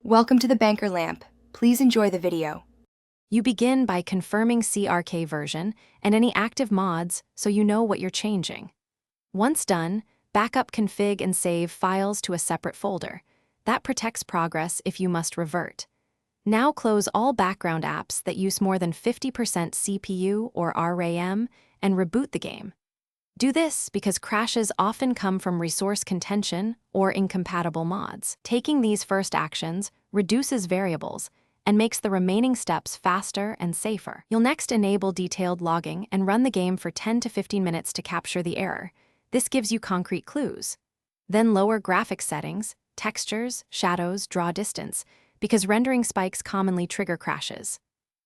Welcome to the Banker Lamp. Please enjoy the video. You begin by confirming CRK version and any active mods so you know what you're changing. Once done, backup config and save files to a separate folder. That protects progress if you must revert. Now close all background apps that use more than 50% CPU or RAM and reboot the game. Do this because crashes often come from resource contention or incompatible mods. Taking these first actions reduces variables and makes the remaining steps faster and safer. You'll next enable detailed logging and run the game for 10 to 15 minutes to capture the error. This gives you concrete clues. Then lower graphics settings, textures, shadows, draw distance, because rendering spikes commonly trigger crashes.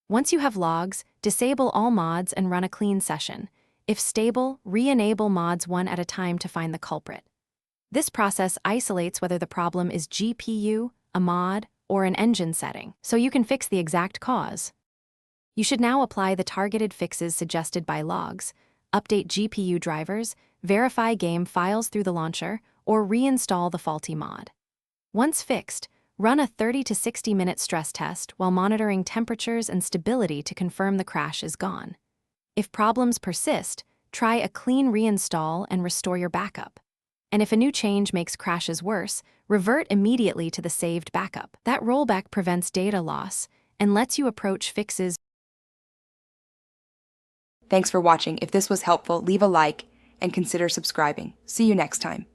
Once you have logs, disable all mods and run a clean session. If stable, re-enable mods one at a time to find the culprit. This process isolates whether the problem is GPU, a mod, or an engine setting, so you can fix the exact cause. You should now apply the targeted fixes suggested by logs, update GPU drivers, verify game files through the launcher, or reinstall the faulty mod. Once fixed, run a 30 to 60-minute stress test while monitoring temperatures and stability to confirm the crash is gone. If problems persist, try a clean reinstall and restore your backup. And if a new change makes crashes worse, revert immediately to the saved backup. That rollback prevents data loss and lets you approach fixes. Thanks for watching. If this was helpful, leave a like and consider subscribing. See you next time.